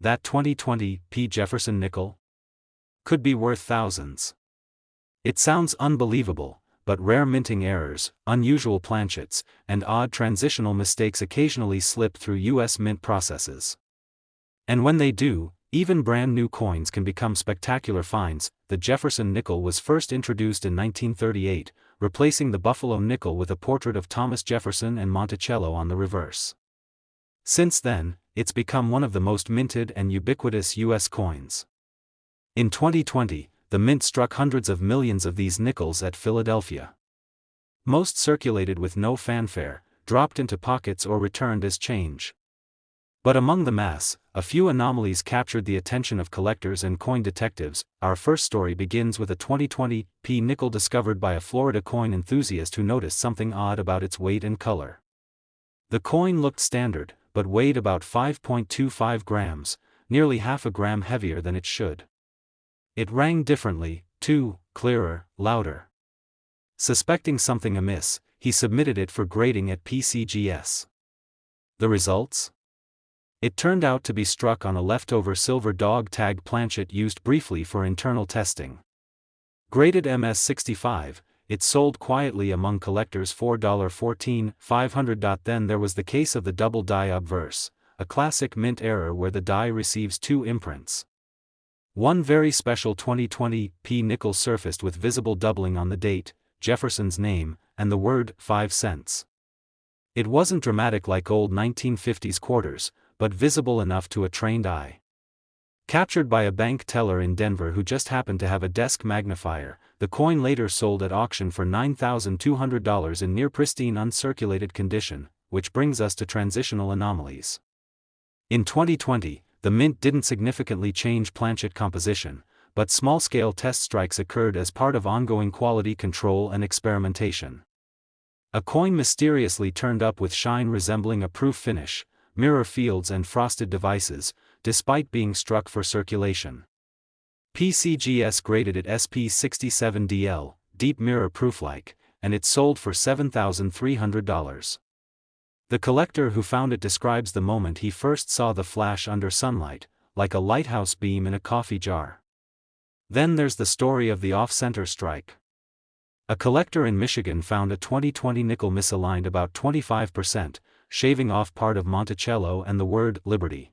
That 2020 P. Jefferson nickel could be worth thousands. It sounds unbelievable, but rare minting errors, unusual planchets, and odd transitional mistakes occasionally slip through U.S. mint processes. And when they do, even brand new coins can become spectacular finds. The Jefferson nickel was first introduced in 1938, replacing the Buffalo nickel with a portrait of Thomas Jefferson and Monticello on the reverse. Since then, it's become one of the most minted and ubiquitous U.S. coins. In 2020, the mint struck hundreds of millions of these nickels at Philadelphia. Most circulated with no fanfare, dropped into pockets or returned as change. But among the mass, a few anomalies captured the attention of collectors and coin detectives. Our first story begins with a 2020 P nickel discovered by a Florida coin enthusiast who noticed something odd about its weight and color. The coin looked standard, but weighed about 5.25 grams, nearly half a gram heavier than it should. It rang differently, too, clearer, louder. Suspecting something amiss, he submitted it for grading at PCGS. The results? It turned out to be struck on a leftover silver dog tag planchet used briefly for internal testing. Graded MS-65, it sold quietly among collectors $4.14,500. Then there was the case of the double die obverse, a classic mint error where the die receives two imprints. One very special 2020 P nickel surfaced with visible doubling on the date, Jefferson's name, and the word 5 cents. It wasn't dramatic like old 1950s quarters, but visible enough to a trained eye. Captured by a bank teller in Denver who just happened to have a desk magnifier, the coin later sold at auction for $9,200 in near pristine uncirculated condition, which brings us to transitional anomalies. In 2020, the mint didn't significantly change planchet composition, but small-scale test strikes occurred as part of ongoing quality control and experimentation. A coin mysteriously turned up with shine resembling a proof finish, mirror fields and frosted devices, despite being struck for circulation. PCGS graded it SP67DL, deep mirror proof-like, and it sold for $7,300. The collector who found it describes the moment he first saw the flash under sunlight, like a lighthouse beam in a coffee jar. Then there's the story of the off-center strike. A collector in Michigan found a 2020 nickel misaligned about 25%, shaving off part of Monticello and the word Liberty.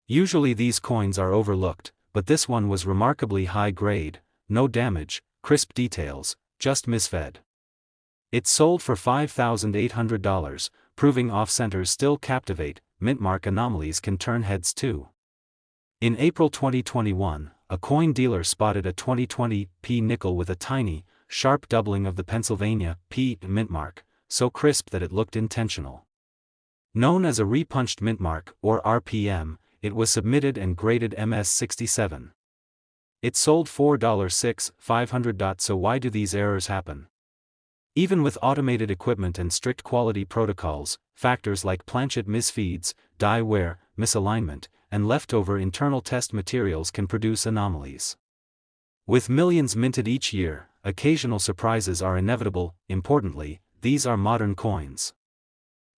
Usually these coins are overlooked, but this one was remarkably high grade, no damage, crisp details, just misfed. It sold for $5,800, proving off-centers still captivate. Mintmark anomalies can turn heads too. In April 2021, a coin dealer spotted a 2020 P nickel with a tiny, sharp doubling of the Pennsylvania P mintmark, so crisp that it looked intentional. Known as a repunched mintmark, or RPM, it was submitted and graded MS-67. It sold $4,600. So why do these errors happen? Even with automated equipment and strict quality protocols, factors like planchet misfeeds, die wear, misalignment, and leftover internal test materials can produce anomalies. With millions minted each year, occasional surprises are inevitable. Importantly, these are modern coins.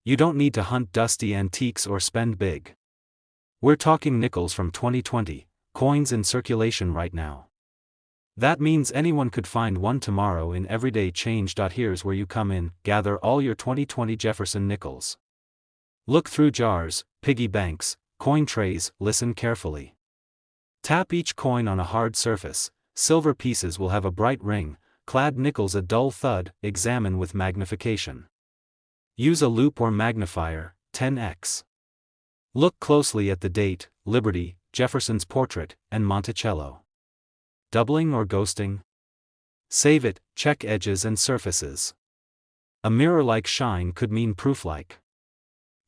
You don't need to hunt dusty antiques or spend big. We're talking nickels from 2020, coins in circulation right now. That means anyone could find one tomorrow in everyday change. Here's where you come in. Gather all your 2020 Jefferson nickels. Look through jars, piggy banks, coin trays, listen carefully. Tap each coin on a hard surface. Silver pieces will have a bright ring, clad nickels a dull thud. Examine with magnification. Use a loupe or magnifier, 10x. Look closely at the date, Liberty, Jefferson's portrait, and Monticello. Doubling or ghosting? Save it, check edges and surfaces. A mirror-like shine could mean proof-like.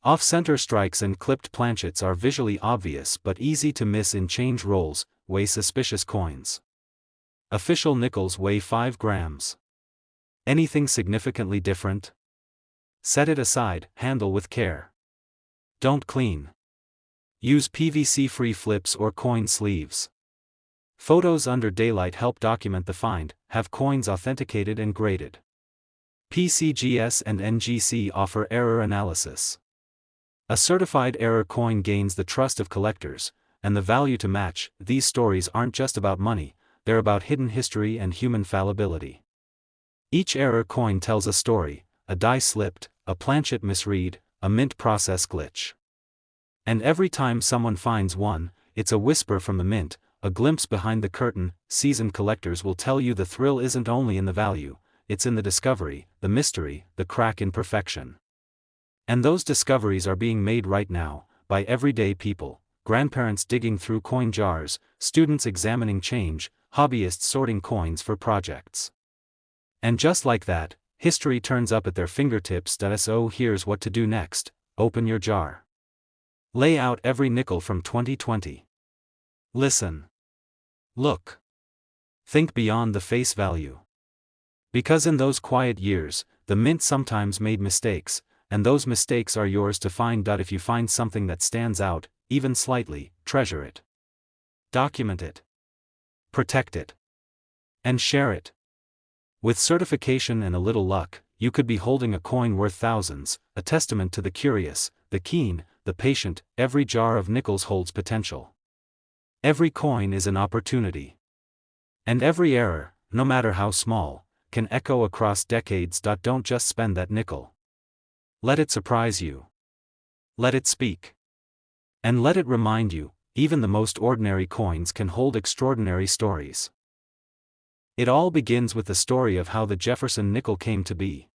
Off-center strikes and clipped planchets are visually obvious but easy to miss in change rolls. Weigh suspicious coins. Official nickels weigh 5 grams. Anything significantly different? Set it aside, handle with care. Don't clean. Use PVC-free flips or coin sleeves. Photos under daylight help document the find. Have coins authenticated and graded. PCGS and NGC offer error analysis. A certified error coin gains the trust of collectors, and the value to match. These stories aren't just about money, they're about hidden history and human fallibility. Each error coin tells a story: a die slipped, a planchet misread, a mint process glitch. And every time someone finds one, it's a whisper from the mint, a glimpse behind the curtain. Seasoned collectors will tell you the thrill isn't only in the value, it's in the discovery, the mystery, the crack in perfection. And those discoveries are being made right now, by everyday people: grandparents digging through coin jars, students examining change, hobbyists sorting coins for projects. And just like that, history turns up at their fingertips. So here's what to do next: open your jar. Lay out every nickel from 2020. Listen. Look. Think beyond the face value. Because in those quiet years, the mint sometimes made mistakes, and those mistakes are yours to find. If you find something that stands out, even slightly, treasure it. Document it. Protect it. And share it. With certification and a little luck, you could be holding a coin worth thousands, a testament to the curious, the keen, the patient. Every jar of nickels holds potential. Every coin is an opportunity. And every error, no matter how small, can echo across decades. Don't just spend that nickel. Let it surprise you. Let it speak. And let it remind you, even the most ordinary coins can hold extraordinary stories. It all begins with the story of how the Jefferson nickel came to be.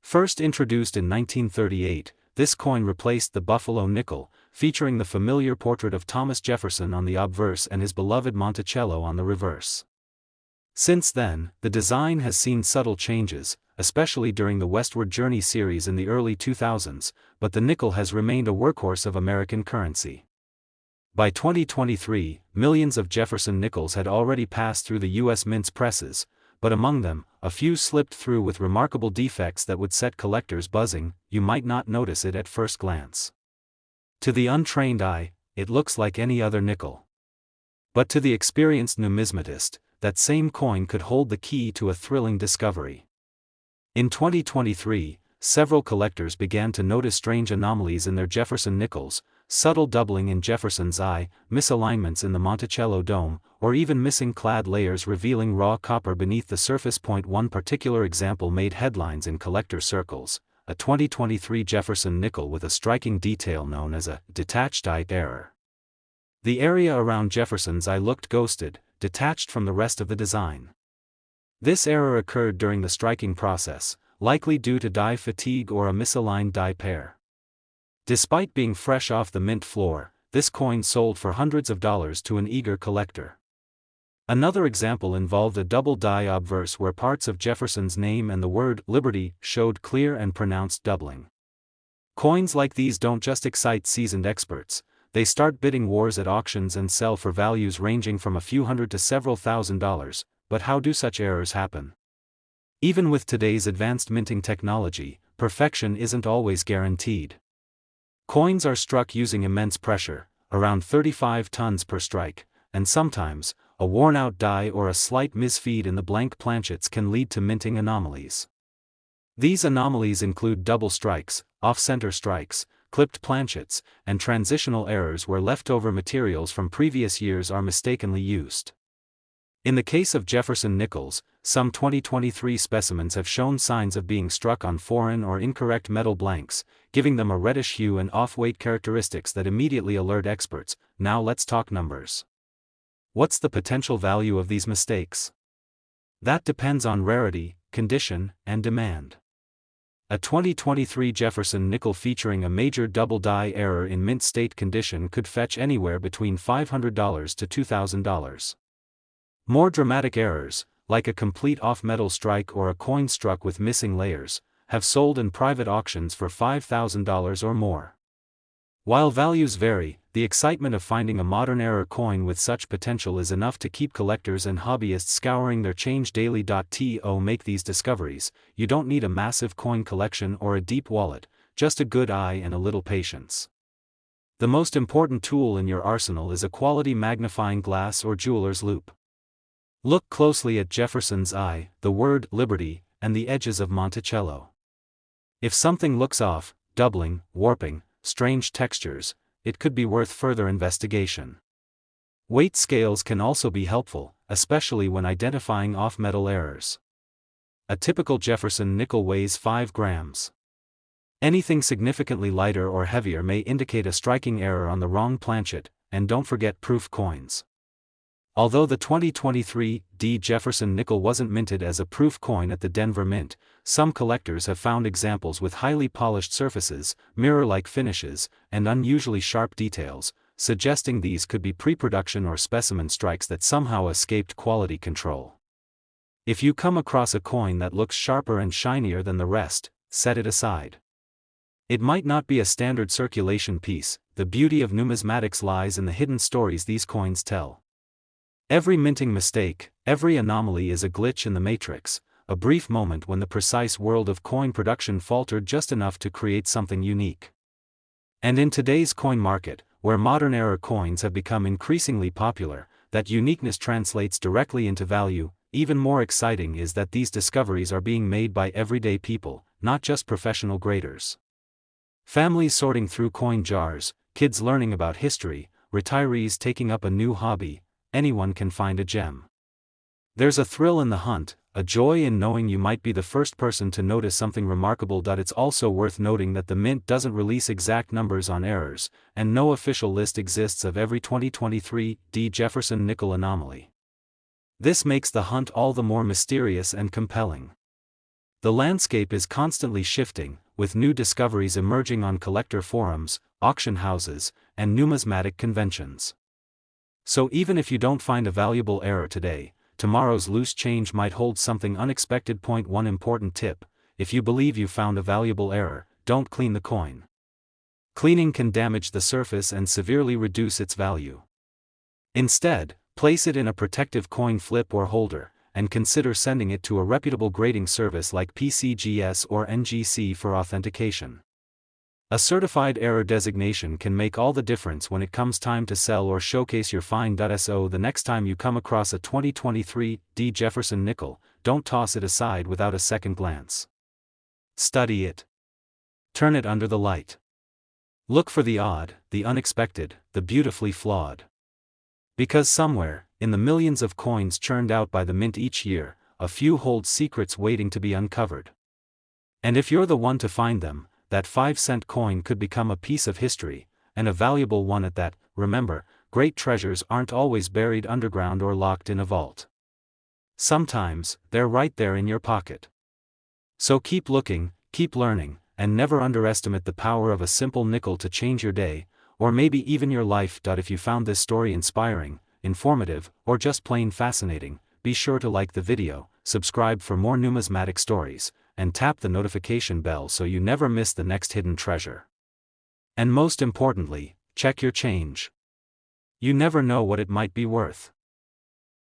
First introduced in 1938, this coin replaced the Buffalo nickel, featuring the familiar portrait of Thomas Jefferson on the obverse and his beloved Monticello on the reverse. Since then, the design has seen subtle changes, especially during the Westward Journey series in the early 2000s, but the nickel has remained a workhorse of American currency. By 2023, millions of Jefferson nickels had already passed through the U.S. Mint's presses, but among them, a few slipped through with remarkable defects that would set collectors buzzing. You might not notice it at first glance. To the untrained eye, it looks like any other nickel. But to the experienced numismatist, that same coin could hold the key to a thrilling discovery. In 2023, several collectors began to notice strange anomalies in their Jefferson nickels: subtle doubling in Jefferson's eye, misalignments in the Monticello dome, or even missing clad layers revealing raw copper beneath the surface. One particular example made headlines in collector circles: a 2023 Jefferson nickel with a striking detail known as a detached eye error. The area around Jefferson's eye looked ghosted, detached from the rest of the design. This error occurred during the striking process, likely due to die fatigue or a misaligned die pair. Despite being fresh off the mint floor, this coin sold for hundreds of dollars to an eager collector. Another example involved a double die obverse where parts of Jefferson's name and the word Liberty showed clear and pronounced doubling. Coins like these don't just excite seasoned experts, they start bidding wars at auctions and sell for values ranging from a few hundred to several $1,000s. But how do such errors happen? Even with today's advanced minting technology, perfection isn't always guaranteed. Coins are struck using immense pressure, around 35 tons per strike, and sometimes, a worn-out die or a slight misfeed in the blank planchets can lead to minting anomalies. These anomalies include double strikes, off-center strikes, clipped planchets, and transitional errors where leftover materials from previous years are mistakenly used. In the case of Jefferson nickels, some 2023 specimens have shown signs of being struck on foreign or incorrect metal blanks, giving them a reddish hue and off-weight characteristics that immediately alert experts. Now let's talk numbers. What's the potential value of these mistakes? That depends on rarity, condition, and demand. A 2023 Jefferson nickel featuring a major double die error in mint state condition could fetch anywhere between $500 to $2,000. More dramatic errors, like a complete off-metal strike or a coin struck with missing layers, have sold in private auctions for $5,000 or more. While values vary, the excitement of finding a modern error coin with such potential is enough to keep collectors and hobbyists scouring their change daily. To make these discoveries, you don't need a massive coin collection or a deep wallet, just a good eye and a little patience. The most important tool in your arsenal is a quality magnifying glass or jeweler's loupe. Look closely at Jefferson's eye, the word Liberty, and the edges of Monticello. If something looks off, doubling, warping, strange textures, it could be worth further investigation. Weight scales can also be helpful, especially when identifying off-metal errors. A typical Jefferson nickel weighs 5 grams. Anything significantly lighter or heavier may indicate a striking error on the wrong planchet, and don't forget proof coins. Although the 2023 D. Jefferson nickel wasn't minted as a proof coin at the Denver Mint, some collectors have found examples with highly polished surfaces, mirror-like finishes, and unusually sharp details, suggesting these could be pre-production or specimen strikes that somehow escaped quality control. If you come across a coin that looks sharper and shinier than the rest, set it aside. It might not be a standard circulation piece. The beauty of numismatics lies in the hidden stories these coins tell. Every minting mistake, every anomaly is a glitch in the matrix, a brief moment when the precise world of coin production faltered just enough to create something unique. And in today's coin market, where modern-era coins have become increasingly popular, that uniqueness translates directly into value. Even more exciting is that these discoveries are being made by everyday people, not just professional graders. Families sorting through coin jars, kids learning about history, retirees taking up a new hobby, anyone can find a gem. There's a thrill in the hunt, a joy in knowing you might be the first person to notice something remarkable. It's also worth noting that the Mint doesn't release exact numbers on errors, and no official list exists of every 2023 D. Jefferson nickel anomaly. This makes the hunt all the more mysterious and compelling. The landscape is constantly shifting, with new discoveries emerging on collector forums, auction houses, and numismatic conventions. So even if you don't find a valuable error today, tomorrow's loose change might hold something unexpected. One important tip: if you believe you found a valuable error, don't clean the coin. Cleaning can damage the surface and severely reduce its value. Instead, place it in a protective coin flip or holder, and consider sending it to a reputable grading service like PCGS or NGC for authentication. A certified error designation can make all the difference when it comes time to sell or showcase your find. So the next time you come across a 2023 D. Jefferson nickel, don't toss it aside without a second glance. Study it. Turn it under the light. Look for the odd, the unexpected, the beautifully flawed. Because somewhere, in the millions of coins churned out by the Mint each year, a few hold secrets waiting to be uncovered. And if you're the one to find them, that 5-cent coin could become a piece of history, and a valuable one at that. Remember, great treasures aren't always buried underground or locked in a vault. Sometimes, they're right there in your pocket. So keep looking, keep learning, and never underestimate the power of a simple nickel to change your day, or maybe even your life. If you found this story inspiring, informative, or just plain fascinating, be sure to like the video, subscribe for more numismatic stories, and tap the notification bell so you never miss the next hidden treasure. And most importantly, check your change. You never know what it might be worth.